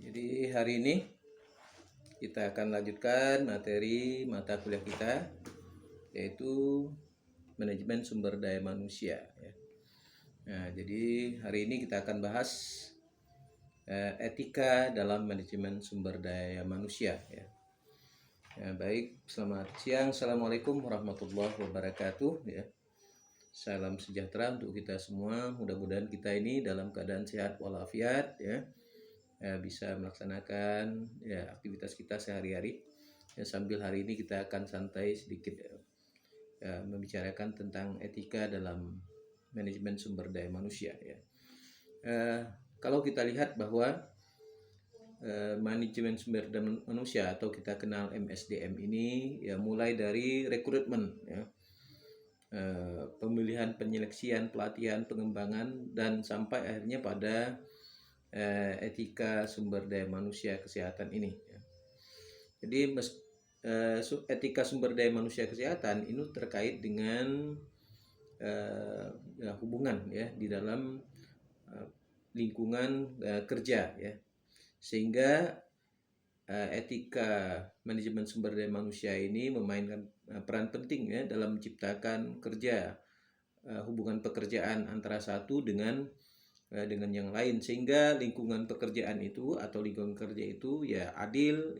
Jadi hari ini kita akan lanjutkan materi mata kuliah kita, yaitu manajemen sumber daya manusia. Nah, jadi hari ini kita akan bahas etika dalam manajemen sumber daya manusia. Baik, selamat siang. Assalamualaikum warahmatullahi wabarakatuh. Salam sejahtera untuk kita semua. Mudah-mudahan kita ini dalam keadaan sehat walafiat, bisa melaksanakan aktivitas kita sehari-hari. Sambil hari ini kita akan santai sedikit membicarakan tentang etika dalam manajemen sumber daya manusia. Kalau kita lihat bahwa manajemen sumber daya manusia atau kita kenal MSDM ini mulai dari rekrutmen, pemilihan, penyeleksian, pelatihan, pengembangan, dan sampai akhirnya pada etika sumber daya manusia kesehatan ini. Jadi etika sumber daya manusia kesehatan ini terkait dengan hubungan di dalam lingkungan kerja, sehingga etika manajemen sumber daya manusia ini memainkan peran penting dalam menciptakan kerja, hubungan pekerjaan antara satu dengan yang lain, sehingga lingkungan pekerjaan itu atau lingkungan kerja itu adil,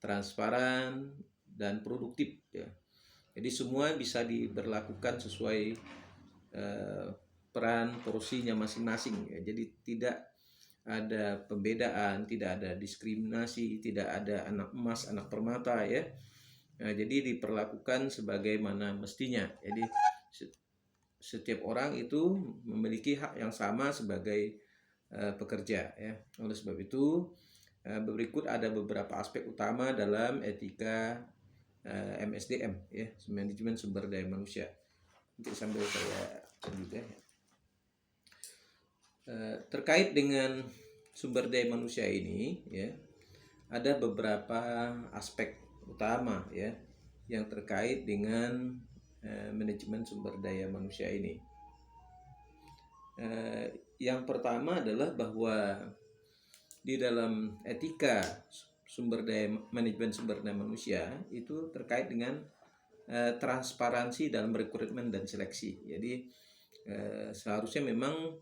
transparan, dan produktif. Jadi semua bisa diberlakukan sesuai peran porsinya masing-masing. Jadi tidak ada pembedaan, tidak ada diskriminasi, tidak ada anak emas, anak permata, jadi diperlakukan sebagaimana mestinya. Jadi setiap orang itu memiliki hak yang sama sebagai pekerja. Oleh sebab itu berikut ada beberapa aspek utama dalam etika MSDM, manajemen sumber daya manusia. Nanti sambil saya juga terkait dengan sumber daya manusia ini, ada beberapa aspek utama yang terkait dengan manajemen sumber daya manusia ini. Yang pertama adalah bahwa di dalam etika manajemen sumber daya manusia itu terkait dengan transparansi dalam rekrutmen dan seleksi. Jadi seharusnya memang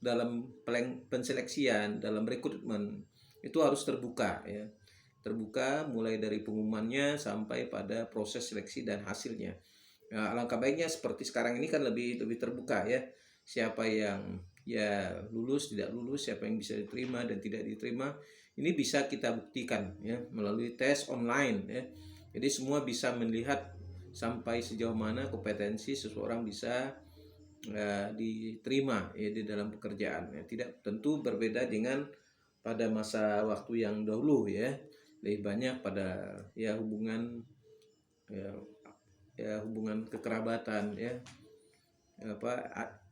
dalam penseleksian, dalam rekrutmen itu harus terbuka, terbuka mulai dari pengumumannya sampai pada proses seleksi dan hasilnya. Alangkah baiknya seperti sekarang ini kan lebih terbuka, siapa yang lulus, tidak lulus, siapa yang bisa diterima dan tidak diterima, ini bisa kita buktikan melalui tes online. Jadi semua bisa melihat sampai sejauh mana kompetensi seseorang bisa diterima di dalam pekerjaan. Tidak tentu berbeda dengan pada masa waktu yang dahulu, lebih banyak pada hubungan hubungan kekerabatan,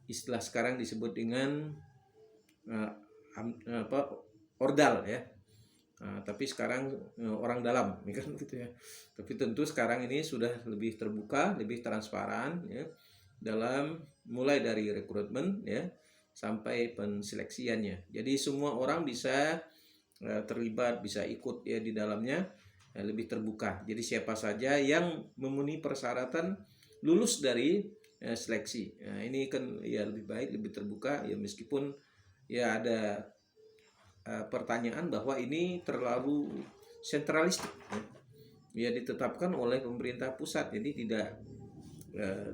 istilah sekarang disebut dengan ordal, tapi sekarang orang dalam, kan gitu ya. Tapi tentu sekarang ini sudah lebih terbuka, lebih transparan, dalam mulai dari rekrutmen sampai penseleksiannya. Jadi semua orang bisa terlibat, bisa ikut di dalamnya, lebih terbuka. Jadi siapa saja yang memenuhi persyaratan lulus dari seleksi. Nah, ini kan lebih baik, lebih terbuka, meskipun ada pertanyaan bahwa ini terlalu sentralistik, ditetapkan oleh pemerintah pusat. Jadi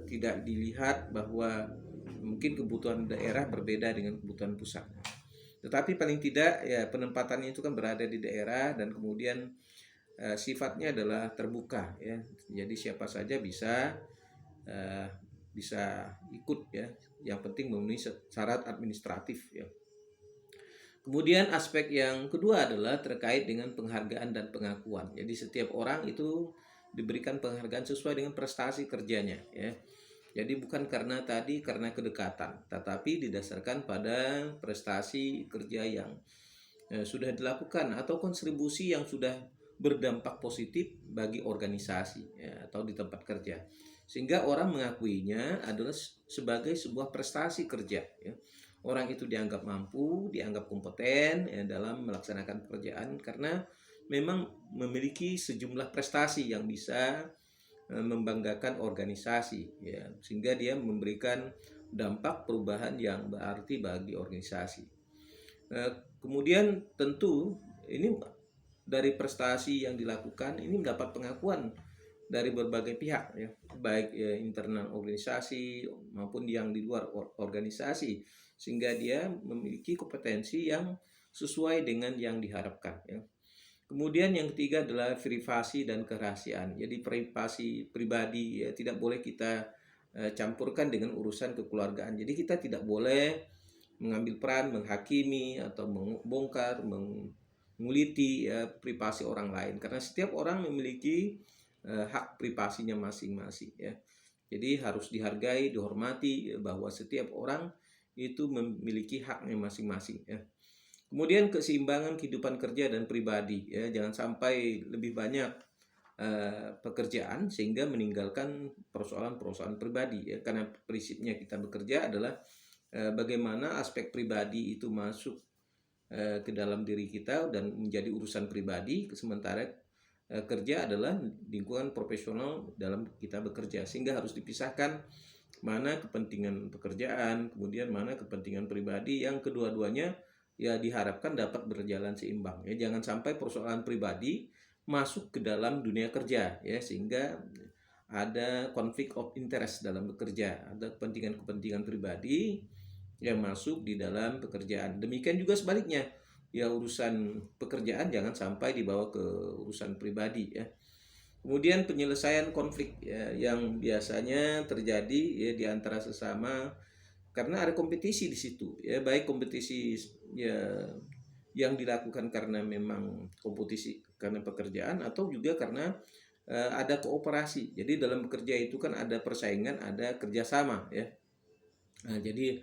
tidak dilihat bahwa mungkin kebutuhan daerah berbeda dengan kebutuhan pusat. Tetapi paling tidak penempatannya itu kan berada di daerah, dan kemudian sifatnya adalah terbuka, Jadi siapa saja bisa ikut, Yang penting memenuhi syarat administratif, Kemudian aspek yang kedua adalah terkait dengan penghargaan dan pengakuan. Jadi setiap orang itu diberikan penghargaan sesuai dengan prestasi kerjanya, Jadi bukan karena kedekatan, tetapi didasarkan pada prestasi kerja yang sudah dilakukan atau kontribusi yang sudah berdampak positif bagi organisasi atau di tempat kerja, sehingga orang mengakuinya adalah sebagai sebuah prestasi kerja, orang itu dianggap mampu, dianggap kompeten ya, dalam melaksanakan pekerjaan karena memang memiliki sejumlah prestasi yang bisa membanggakan organisasi ya, sehingga dia memberikan dampak perubahan yang berarti bagi organisasi. Kemudian tentu ini dari prestasi yang dilakukan ini mendapat pengakuan dari berbagai pihak ya, baik ya, internal organisasi maupun yang di luar organisasi, sehingga dia memiliki kompetensi yang sesuai dengan yang diharapkan ya. Kemudian yang ketiga adalah privasi dan kerahasiaan. Jadi privasi pribadi ya, tidak boleh kita campurkan dengan urusan kekeluargaan. Jadi kita tidak boleh mengambil peran menghakimi atau membongkar, menguliti ya, privasi orang lain karena setiap orang memiliki hak privasinya masing-masing ya. Jadi harus dihargai, dihormati bahwa setiap orang itu memiliki haknya masing-masing ya. Kemudian keseimbangan kehidupan kerja dan pribadi ya, jangan sampai lebih banyak pekerjaan sehingga meninggalkan persoalan-persoalan pribadi ya, karena prinsipnya kita bekerja adalah bagaimana aspek pribadi itu masuk ke dalam diri kita dan menjadi urusan pribadi, sementara kerja adalah lingkungan profesional dalam kita bekerja, sehingga harus dipisahkan mana kepentingan pekerjaan kemudian mana kepentingan pribadi yang kedua-duanya ya diharapkan dapat berjalan seimbang ya. Jangan sampai persoalan pribadi masuk ke dalam dunia kerja ya, sehingga ada konflik of interest dalam bekerja, ada kepentingan-kepentingan pribadi yang masuk di dalam pekerjaan. Demikian juga sebaliknya ya, urusan pekerjaan jangan sampai dibawa ke urusan pribadi ya. Kemudian penyelesaian konflik ya, yang biasanya terjadi ya di antara sesama karena ada kompetisi di situ ya, baik kompetisi ya yang dilakukan karena memang kompetisi karena pekerjaan atau juga karena ada kooperasi. Jadi dalam bekerja itu kan ada persaingan, ada kerjasama ya. Nah, jadi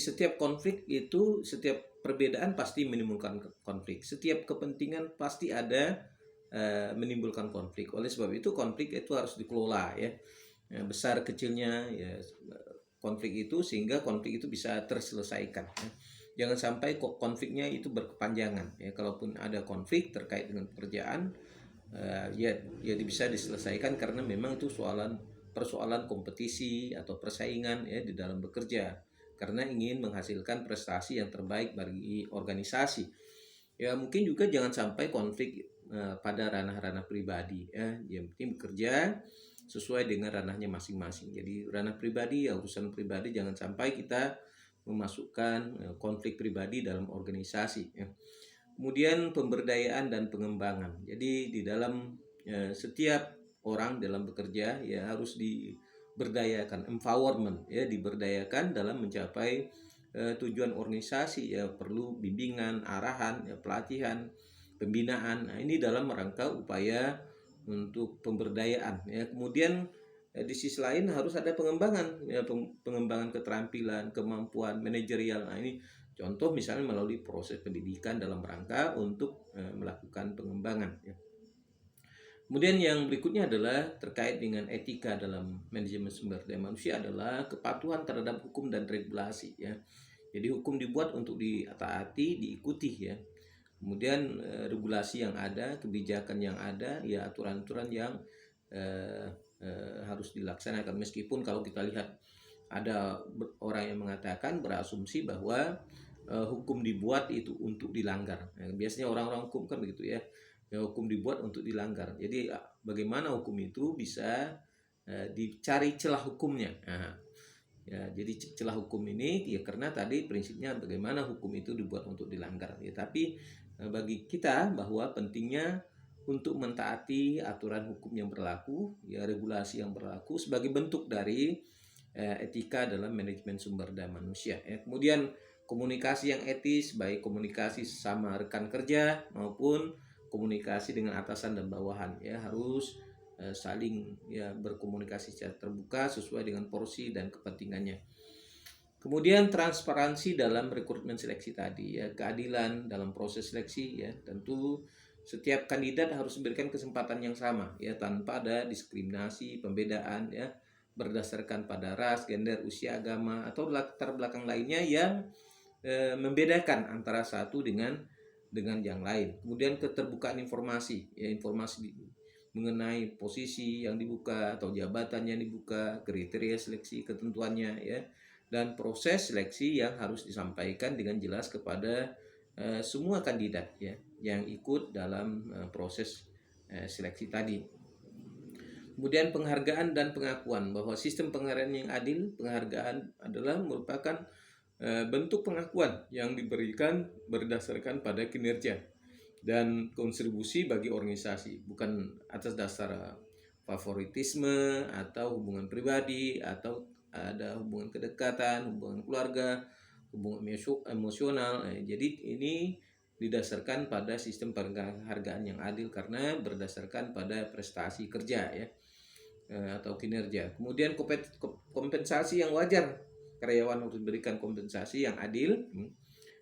setiap konflik itu, setiap perbedaan pasti menimbulkan konflik. Setiap kepentingan pasti ada menimbulkan konflik. Oleh sebab itu konflik itu harus dikelola ya. Besar kecilnya ya konflik itu, sehingga konflik itu bisa terselesaikan ya. Jangan sampai konfliknya itu berkepanjangan ya. Kalaupun ada konflik terkait dengan pekerjaan ya bisa diselesaikan karena memang itu persoalan kompetisi atau persaingan ya di dalam bekerja, karena ingin menghasilkan prestasi yang terbaik bagi organisasi. Ya mungkin juga jangan sampai konflik pada ranah-ranah pribadi ya. Yang penting bekerja sesuai dengan ranahnya masing-masing. Jadi ranah pribadi ya urusan pribadi, jangan sampai kita memasukkan konflik pribadi dalam organisasi ya. Kemudian pemberdayaan dan pengembangan. Jadi di dalam setiap orang dalam bekerja ya harus diberdayakan, empowerment ya, diberdayakan dalam mencapai tujuan organisasi ya, perlu bimbingan, arahan, ya, pelatihan, pembinaan. Nah, ini dalam rangka upaya untuk pemberdayaan ya. Kemudian di sisi lain harus ada pengembangan ya, pengembangan keterampilan, kemampuan manajerial. Nah, ini contoh misalnya melalui proses pendidikan dalam rangka untuk melakukan pengembangan ya. Kemudian yang berikutnya adalah terkait dengan etika dalam manajemen sumber daya manusia, adalah kepatuhan terhadap hukum dan regulasi ya. Jadi hukum dibuat untuk ditaati, diikuti ya. Kemudian regulasi yang ada, kebijakan yang ada, ya aturan-aturan yang harus dilaksanakan. Meskipun kalau kita lihat ada orang yang mengatakan, berasumsi bahwa hukum dibuat itu untuk dilanggar. Nah, biasanya orang-orang hukum kan begitu ya. Ya, hukum dibuat untuk dilanggar. Jadi bagaimana hukum itu bisa dicari celah hukumnya. Nah, ya, jadi celah hukum ini ya karena tadi prinsipnya bagaimana hukum itu dibuat untuk dilanggar. Ya, tapi bagi kita bahwa pentingnya untuk mentaati aturan hukum yang berlaku, ya regulasi yang berlaku sebagai bentuk dari etika dalam manajemen sumber daya manusia. Ya. Kemudian komunikasi yang etis, baik komunikasi sama rekan kerja maupun komunikasi dengan atasan dan bawahan, ya harus saling ya berkomunikasi secara terbuka sesuai dengan porsi dan kepentingannya. Kemudian transparansi dalam rekrutmen seleksi tadi ya, keadilan dalam proses seleksi ya, tentu setiap kandidat harus memberikan kesempatan yang sama ya, tanpa ada diskriminasi, pembedaan ya. berdasarkan pada ras, gender, usia, agama, atau latar belakang lainnya yang membedakan antara satu dengan yang lain. Kemudian keterbukaan informasi, ya informasi mengenai posisi yang dibuka atau jabatan yang dibuka, kriteria seleksi, ketentuannya, ya, dan proses seleksi yang harus disampaikan dengan jelas kepada semua kandidat, ya, yang ikut dalam proses seleksi tadi. Kemudian penghargaan dan pengakuan, bahwa sistem penghargaan yang adil, penghargaan adalah merupakan bentuk pengakuan yang diberikan berdasarkan pada kinerja dan kontribusi bagi organisasi, bukan atas dasar favoritisme atau hubungan pribadi atau ada hubungan kedekatan, hubungan keluarga, hubungan emosional. Jadi ini didasarkan pada sistem penghargaan yang adil karena berdasarkan pada prestasi kerja, ya, atau kinerja. Kemudian kompensasi yang wajar, karyawan harus diberikan kompensasi yang adil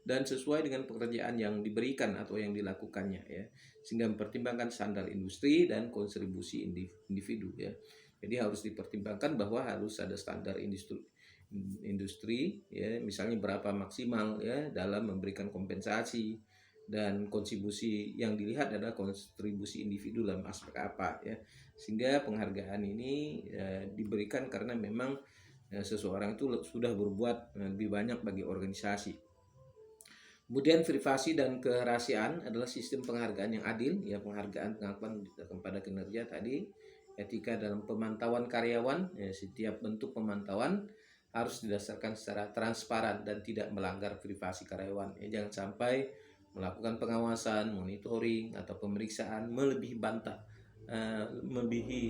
dan sesuai dengan pekerjaan yang diberikan atau yang dilakukannya, ya, sehingga mempertimbangkan standar industri dan kontribusi individu, ya. Jadi harus dipertimbangkan bahwa harus ada standar industri, ya, misalnya berapa maksimal, ya, dalam memberikan kompensasi, dan kontribusi yang dilihat adalah kontribusi individu dalam aspek apa, ya, sehingga penghargaan ini diberikan karena memang seseorang itu sudah berbuat lebih banyak bagi organisasi. Kemudian privasi dan kerahasiaan adalah sistem penghargaan yang adil, ya, penghargaan pengakuan kepada kinerja tadi, etika dalam pemantauan karyawan, ya, setiap bentuk pemantauan harus didasarkan secara transparan dan tidak melanggar privasi karyawan, ya, jangan sampai melakukan pengawasan, monitoring atau pemeriksaan melebihi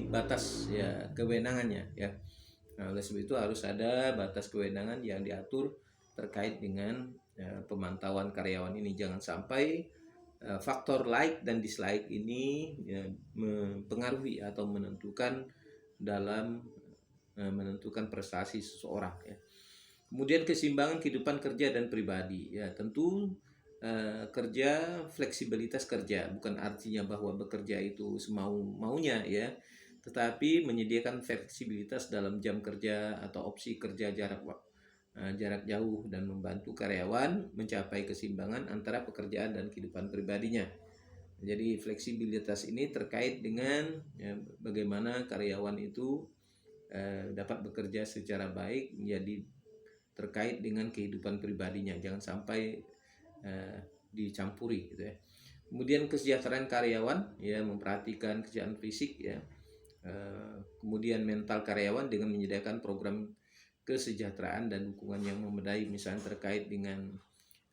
batas, ya, kewenangannya, ya. Nah, oleh sebab itu harus ada batas kewenangan yang diatur terkait dengan pemantauan karyawan ini. Jangan sampai faktor like dan dislike ini, ya, mempengaruhi atau menentukan dalam menentukan prestasi seseorang, ya. Kemudian keseimbangan kehidupan kerja dan pribadi, ya, tentu kerja, fleksibilitas kerja bukan artinya bahwa bekerja itu semau-maunya, ya, tetapi menyediakan fleksibilitas dalam jam kerja atau opsi kerja jarak jauh dan membantu karyawan mencapai keseimbangan antara pekerjaan dan kehidupan pribadinya. Jadi fleksibilitas ini terkait dengan, ya, bagaimana karyawan itu dapat bekerja secara baik, menjadi terkait dengan kehidupan pribadinya, jangan sampai dicampuri, gitu, ya. Kemudian kesejahteraan karyawan, ya, memperhatikan kesehatan fisik, ya, kemudian mental karyawan dengan menyediakan program kesejahteraan dan dukungan yang memadai, misalnya terkait dengan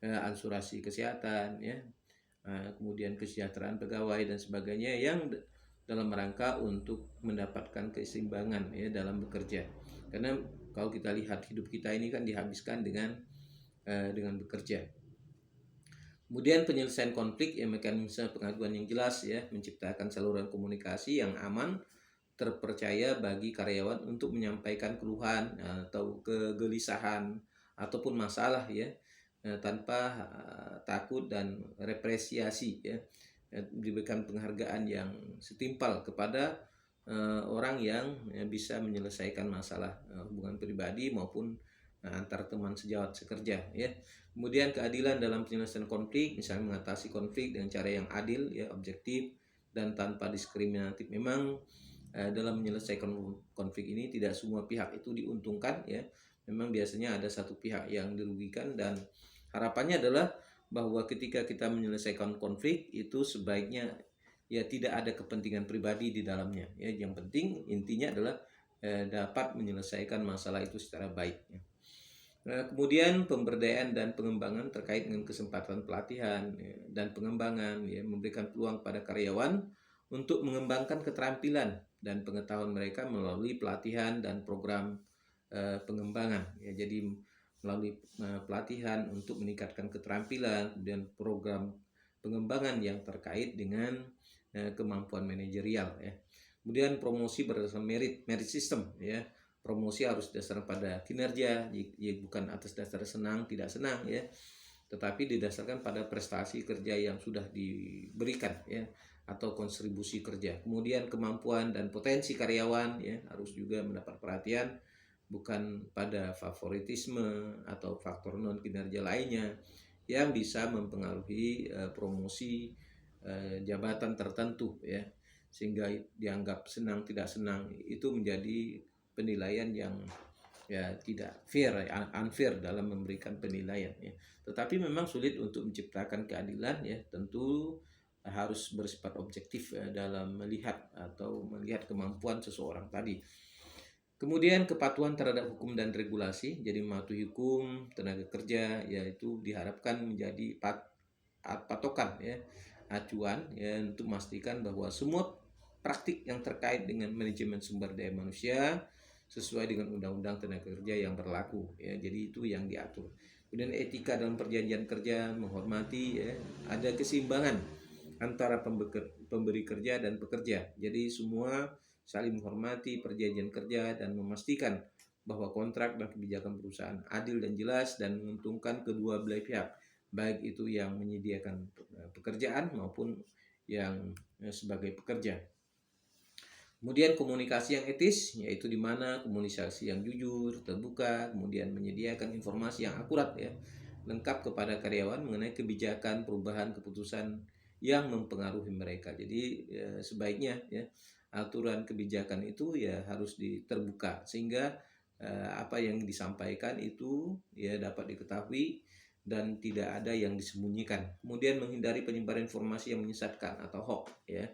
asuransi kesehatan, ya, kemudian kesejahteraan pegawai dan sebagainya, yang dalam rangka untuk mendapatkan keseimbangan, ya, dalam bekerja. Karena kalau kita lihat hidup kita ini kan dihabiskan dengan bekerja. Kemudian penyelesaian konflik, ya, mekanisme pengaduan yang jelas, ya, menciptakan saluran komunikasi yang aman, terpercaya bagi karyawan untuk menyampaikan keluhan atau kegelisahan ataupun masalah, ya, tanpa takut dan represiasi, ya, diberikan penghargaan yang setimpal kepada orang yang, ya, bisa menyelesaikan masalah hubungan pribadi maupun antar teman sejawat sekerja, ya. Kemudian keadilan dalam penyelesaian konflik, misalnya mengatasi konflik dengan cara yang adil, ya, objektif dan tanpa diskriminatif. Memang dalam menyelesaikan konflik ini tidak semua pihak itu diuntungkan, ya. Memang biasanya ada satu pihak yang dirugikan, dan harapannya adalah bahwa ketika kita menyelesaikan konflik itu sebaiknya, ya, tidak ada kepentingan pribadi di dalamnya, ya. Yang penting intinya adalah dapat menyelesaikan masalah itu secara baik, ya. Kemudian pemberdayaan dan pengembangan terkait dengan kesempatan pelatihan, ya, dan pengembangan, ya, memberikan peluang pada karyawan untuk mengembangkan keterampilan dan pengetahuan mereka melalui pelatihan dan program pengembangan, ya. Jadi melalui pelatihan untuk meningkatkan keterampilan dan program pengembangan yang terkait dengan kemampuan manajerial, ya. Kemudian promosi berdasarkan merit system, ya. Promosi harus dasar pada kinerja, ya, bukan atas dasar senang tidak senang, ya. tetapi didasarkan pada prestasi kerja yang sudah diberikan ya, atau kontribusi kerja. Kemudian kemampuan dan potensi karyawan ya harus juga mendapat perhatian, bukan pada favoritisme atau faktor non kinerja lainnya yang bisa mempengaruhi promosi jabatan tertentu ya, sehingga dianggap senang tidak senang. Itu menjadi penilaian yang ya tidak fair, unfair dalam memberikan penilaian ya. Tetapi memang sulit untuk menciptakan keadilan ya, tentu harus bersifat objektif ya, dalam melihat kemampuan seseorang tadi. Kemudian kepatuhan terhadap hukum dan regulasi, jadi mematuhi hukum tenaga kerja yaitu diharapkan menjadi patokan ya, acuan ya, untuk memastikan bahwa semua praktik yang terkait dengan manajemen sumber daya manusia sesuai dengan undang-undang tenaga kerja yang berlaku ya, jadi itu yang diatur. Kemudian etika dalam perjanjian kerja, menghormati ya, ada keseimbangan antara pemberi kerja dan pekerja, jadi semua saling menghormati perjanjian kerja dan memastikan bahwa kontrak dan kebijakan perusahaan adil dan jelas dan menguntungkan kedua belah pihak, baik itu yang menyediakan pekerjaan maupun yang sebagai pekerja. Kemudian komunikasi yang etis, yaitu di mana komunikasi yang jujur, terbuka, kemudian menyediakan informasi yang akurat ya, lengkap kepada karyawan mengenai kebijakan, perubahan, keputusan yang mempengaruhi mereka. Jadi sebaiknya ya aturan kebijakan itu ya harus terbuka, sehingga apa yang disampaikan itu ya dapat diketahui dan tidak ada yang disembunyikan. Kemudian menghindari penyebaran informasi yang menyesatkan atau hoax ya,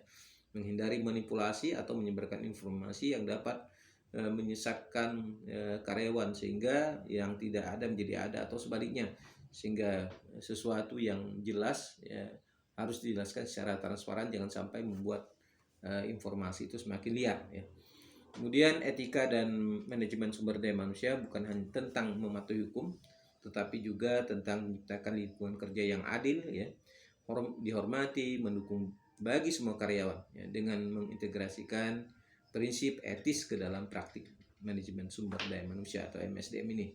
menghindari manipulasi atau menyebarkan informasi yang dapat menyesatkan karyawan sehingga yang tidak ada menjadi ada atau sebaliknya, sehingga sesuatu yang jelas ya harus dijelaskan secara transparan, jangan sampai membuat informasi itu semakin liar ya. Kemudian etika dan manajemen sumber daya manusia bukan hanya tentang mematuhi hukum, tetapi juga tentang menciptakan lingkungan kerja yang adil ya, dihormati, mendukung bagi semua karyawan ya, dengan mengintegrasikan prinsip etis ke dalam praktik manajemen sumber daya manusia atau MSDM ini.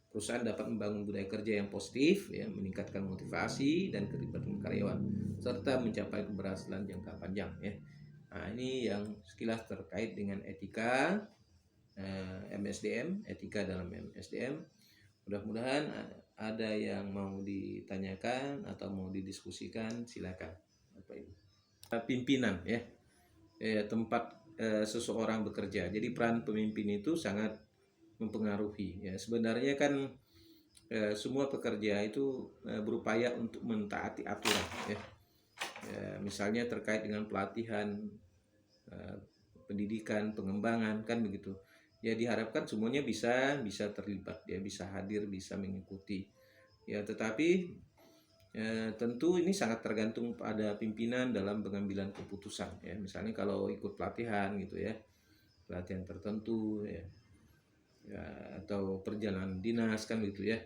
Perusahaan dapat membangun budaya kerja yang positif ya, meningkatkan motivasi dan keterlibatan karyawan serta mencapai keberhasilan jangka panjang ya. Nah, ini yang sekilas terkait dengan etika MSDM, etika dalam MSDM. Mudah-mudahan ada yang mau ditanyakan atau mau didiskusikan, silakan. Pimpinan ya, tempat seseorang bekerja. Jadi peran pemimpin itu sangat mempengaruhi ya. Sebenarnya kan semua pekerja itu berupaya untuk mentaati aturan ya. Misalnya terkait dengan pelatihan, pendidikan, pengembangan kan begitu. Ya diharapkan semuanya bisa terlibat, ya bisa hadir, bisa mengikuti. Ya tetapi tentu ini sangat tergantung pada pimpinan dalam pengambilan keputusan ya. Misalnya kalau ikut pelatihan gitu ya, pelatihan tertentu ya, atau perjalanan dinas kan gitu ya.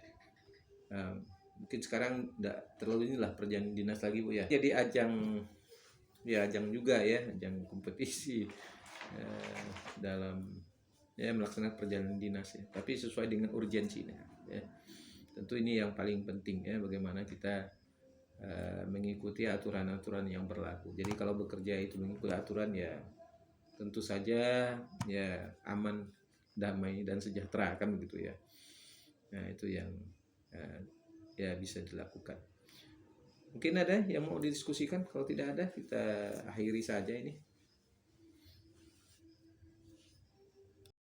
Mungkin sekarang tidak terlalu inilah perjalanan dinas lagi Bu ya. Jadi ajang juga ya, ajang kompetisi dalam ya melaksanakan perjalanan dinas ya, tapi sesuai dengan urgensinya ya. Tentu ini yang paling penting ya, bagaimana kita mengikuti aturan-aturan yang berlaku. Jadi kalau bekerja itu mengikuti aturan ya tentu saja ya aman, damai dan sejahtera kan begitu ya. Nah itu yang ya bisa dilakukan. Mungkin ada yang mau didiskusikan, kalau tidak ada kita akhiri saja ini.